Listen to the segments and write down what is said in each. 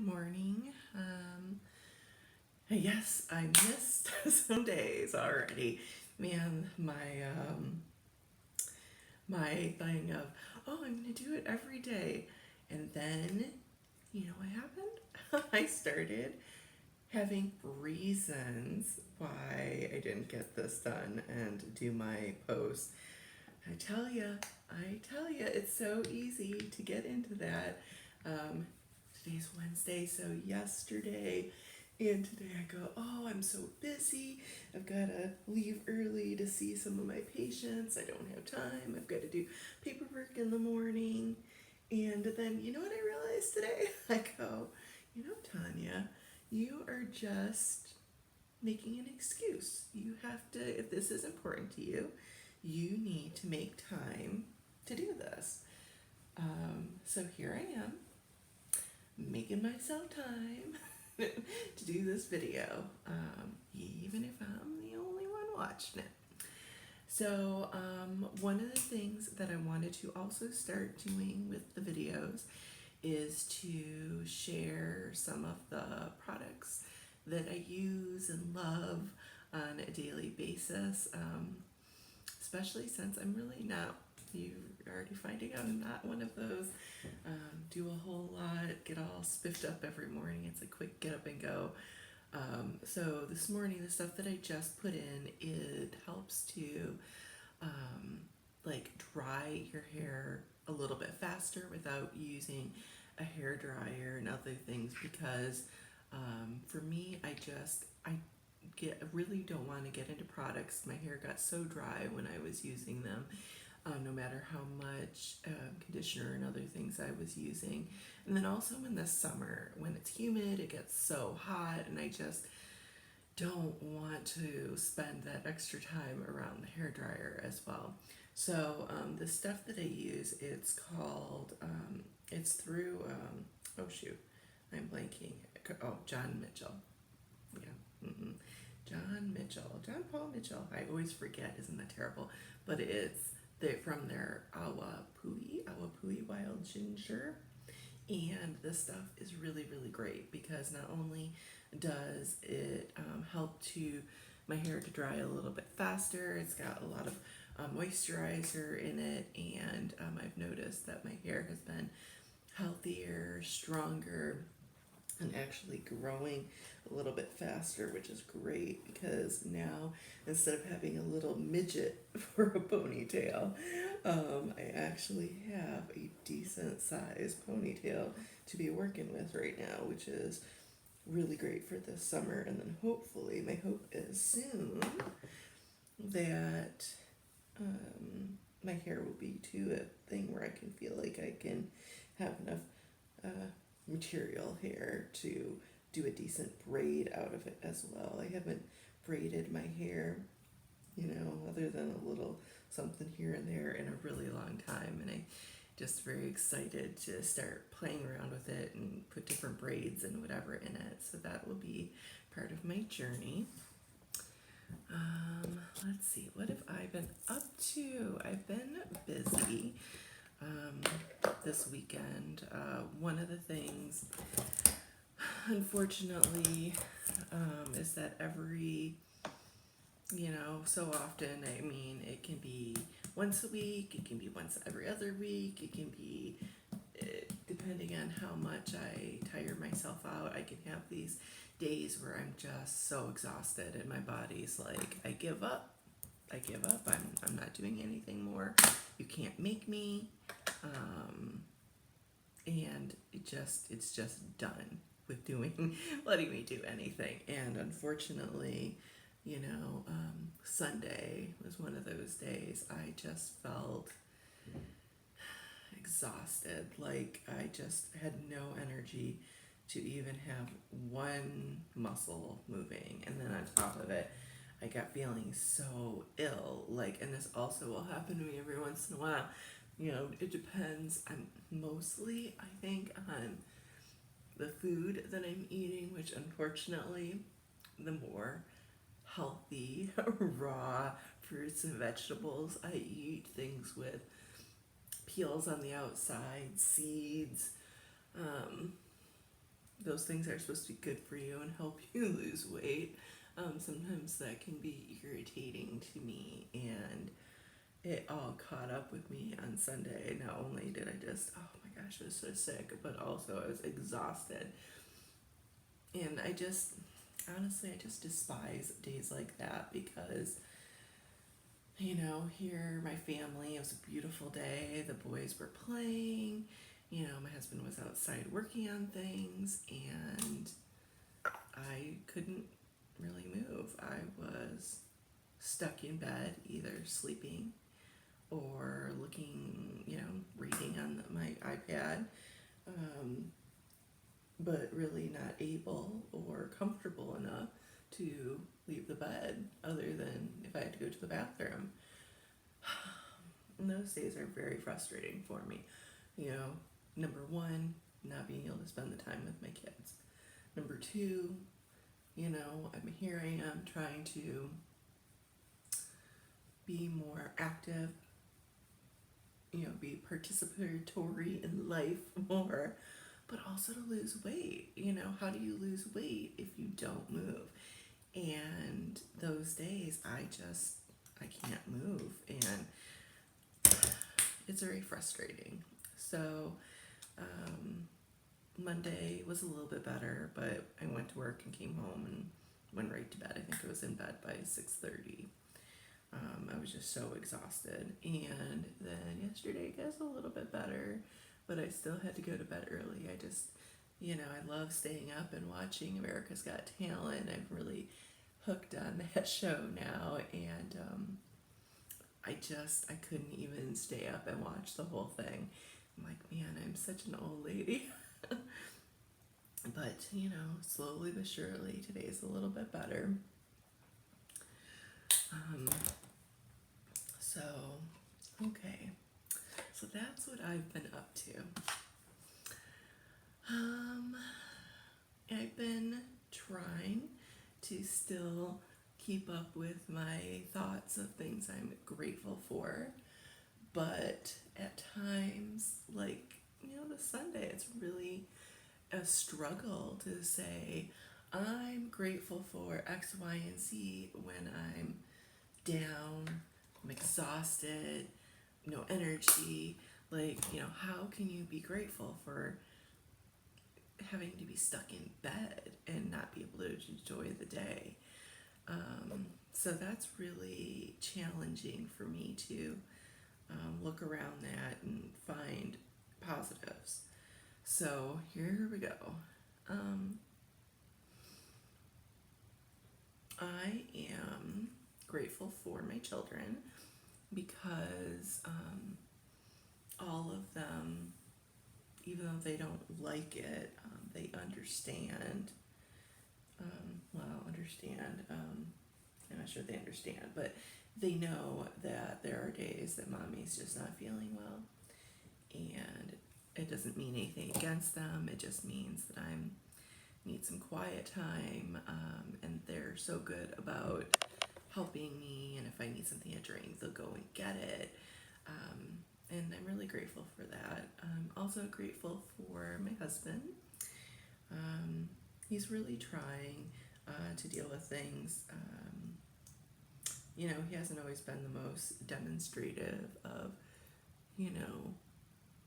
Morning. Yes, I missed some days already. Man, my thing of, oh, I'm gonna do it every day, and then you know what happened? I started having reasons why I didn't get this done and do my post. I tell ya, it's so easy to get into that. Um, Today's Wednesday, so yesterday and today I go, oh, I'm so busy. I've got to leave early to see some of my patients. I don't have time. I've got to do paperwork in the morning. And then, you know what I realized today? I go, you know, Tanya, you are just making an excuse. You have to, if this is important to you, you need to make time to do this. So here I am, making myself time to do this video, even if I'm the only one watching it. So, one of the things that I wanted to also start doing with the videos is to share some of the products that I use and love on a daily basis, especially since I'm really not, you're already finding out I'm not one of those do a whole lot, get all spiffed up every morning. It's a quick get up and go. So this morning, the stuff that I just put in, it helps to like dry your hair a little bit faster without using a hair dryer and other things, because for me, I really don't want to get into products. My hair got so dry when I was using them, no matter how much conditioner and other things I was using. And then also in the summer, when it's humid, it gets so hot, and I just don't want to spend that extra time around the hair dryer as well. So the stuff that I use, it's called, it's through, oh shoot, I'm blanking. Oh, John Mitchell. Yeah. John Paul Mitchell. I always forget, isn't that terrible? But it's from their Awapui Wild Ginger. And this stuff is really, really great because not only does it help to my hair to dry a little bit faster, it's got a lot of moisturizer in it, and I've noticed that my hair has been healthier, stronger, and actually growing a little bit faster, which is great because now instead of having a little midget for a ponytail, I actually have a decent sized ponytail to be working with right now, which is really great for this summer. And then hopefully, my hope is soon that my hair will be to a thing where I can feel like I can have enough material hair to do a decent braid out of it as well. I haven't braided my hair, other than a little something here and there in a really long time, and I'm just very excited to start playing around with it and put different braids and whatever in it. So that will be part of my journey. Let's see, what have I been up to? I've been busy this weekend. One of the things, unfortunately, is that so often, I mean, it can be once a week, it can be once every other week, it can be, depending on how much I tire myself out, I can have these days where I'm just so exhausted and my body's like, I give up, I'm not doing anything more, you can't make me, and it's just done with letting me do anything. And unfortunately, Sunday was one of those days I just felt exhausted. Like I just had no energy to even have one muscle moving. And then on top of it, I got feeling so ill. And this also will happen to me every once in a while. It depends. I think, on the food that I'm eating, which unfortunately, the more healthy, raw fruits and vegetables I eat, things with peels on the outside, seeds, those things are supposed to be good for you and help you lose weight, sometimes that can be irritating to me, and it all caught up with me on Sunday. Not only did I just, oh my gosh, I was so sick, but also I was exhausted. And honestly, I just despise days like that because, here, my family, it was a beautiful day. The boys were playing. My husband was outside working on things, and I couldn't really move. I was stuck in bed, either sleeping or looking, reading on my iPad, but really not able or comfortable enough to leave the bed other than if I had to go to the bathroom. And those days are very frustrating for me. Number one, not being able to spend the time with my kids. Number two, I am trying to be more active, be participatory in life more, but also to lose weight. How do you lose weight if you don't move? And those days, I can't move, and it's very frustrating. So, Monday was a little bit better, but I went to work and came home and went right to bed. I think I was in bed by 6:30. I was just so exhausted. And then yesterday got a little bit better, but I still had to go to bed early. I love staying up and watching America's Got Talent. I'm really hooked on that show now, and I couldn't even stay up and watch the whole thing. I'm like, man, I'm such an old lady. But, slowly but surely, today's a little bit better. So, okay. So that's what I've been up to. I've been trying to still keep up with my thoughts of things I'm grateful for, but at times, like, the Sunday, it's really a struggle to say, I'm grateful for X, Y, and Z when I'm down, I'm exhausted, no energy. Like, how can you be grateful for having to be stuck in bed and not be able to enjoy the day? So that's really challenging for me to look around that and find positives. So here we go. I am grateful for my children because all of them, even though they don't like it, they understand. I'm not sure they understand, but they know that there are days that mommy's just not feeling well, and it doesn't mean anything against them. It just means that I need some quiet time, and they're so good about helping me, and if I need something to drink, they'll go and get it, and I'm really grateful for that. I'm also grateful for my husband. He's really trying to deal with things. He hasn't always been the most demonstrative of,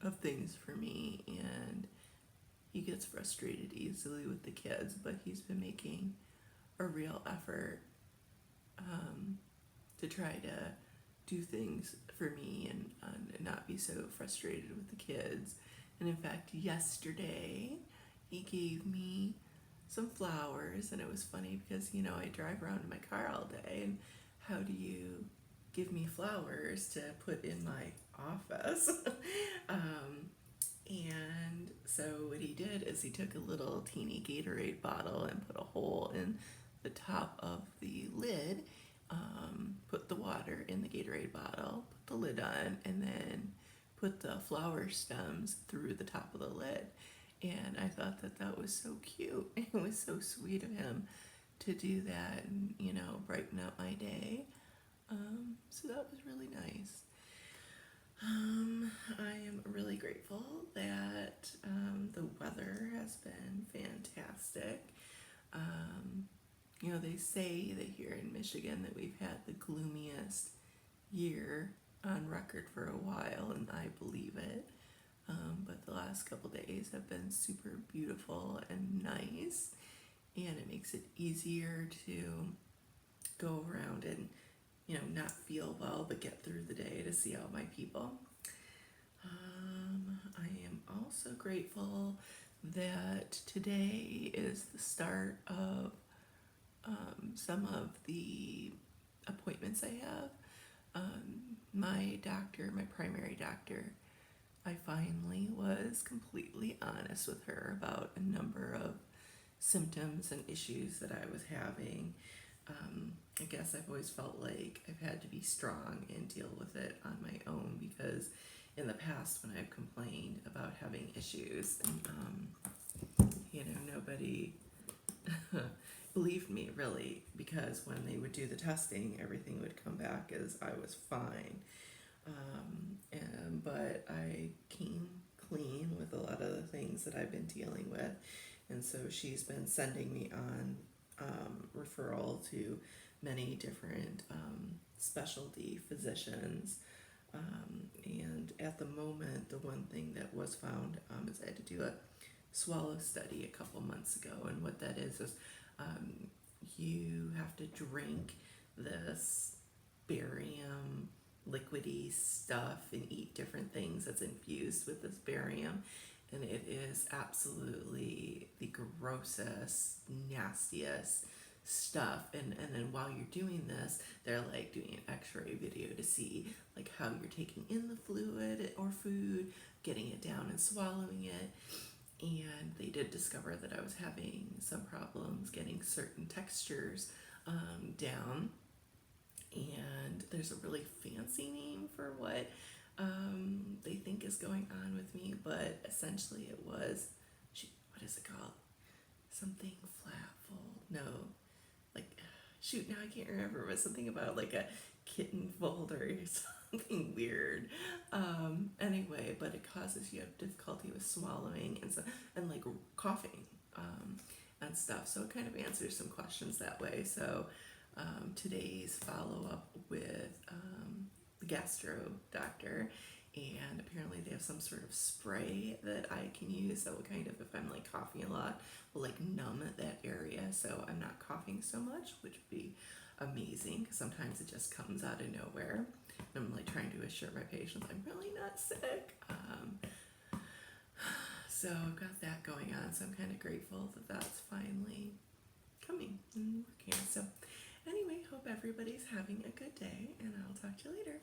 of things for me, and he gets frustrated easily with the kids, but he's been making a real effort to try to do things for me and not be so frustrated with the kids. And in fact, yesterday he gave me some flowers, and it was funny because I drive around in my car all day, and how do you give me flowers to put in my office? And so what he did is he took a little teeny Gatorade bottle and put a hole in the top of the lid, put the water in the Gatorade bottle, put the lid on, and then put the flower stems through the top of the lid. And I thought that was so cute. It was so sweet of him to do that and, brighten up my day. So that was really nice. I am really grateful that the weather has been fantastic. fantastic. You know, they say that here in Michigan that we've had the gloomiest year on record for a while, and I believe it. But the last couple days have been super beautiful and nice, and it makes it easier to go around and, you know, not feel well but get through the day to see all my people. I am also grateful that today is the start of some of the appointments I have. My doctor, my primary doctor, I finally was completely honest with her about a number of symptoms and issues that I was having. I guess I've always felt like I've had to be strong and deal with it on my own, because in the past when I've complained about having issues, and you know, nobody believed me really, because when they would do the testing, everything would come back as I was fine. But I came clean with a lot of the things that I've been dealing with, and so she's been sending me on referral to many different specialty physicians. And at the moment, the one thing that was found is I had to do a swallow study a couple months ago, and what that is you have to drink this barium liquidy stuff and eat different things that's infused with this barium, and it is absolutely the grossest, nastiest stuff. And then while you're doing this, they're like doing an x-ray video to see like how you're taking in the fluid or food, getting it down and swallowing it. And they did discover that I was having some problems getting certain textures down. And there's a really fancy name for what they think is going on with me, but essentially it was, what is it called? Something flat fold? No, like, shoot, now I can't remember. It was something about like a kitten fold or something weird. Anyway, but it causes you have difficulty with swallowing and like coughing and stuff. So it kind of answers some questions that way. So today's follow-up with the gastro doctor, and apparently they have some sort of spray that I can use that will kind of, if I'm like coughing a lot, will like numb that area so I'm not coughing so much, which would be amazing, because sometimes it just comes out of nowhere. I'm like trying to assure my patients I'm really not sick. So I've got that going on, so I'm kind of grateful that that's finally coming and working. So anyway, hope everybody's having a good day, and I'll talk to you later.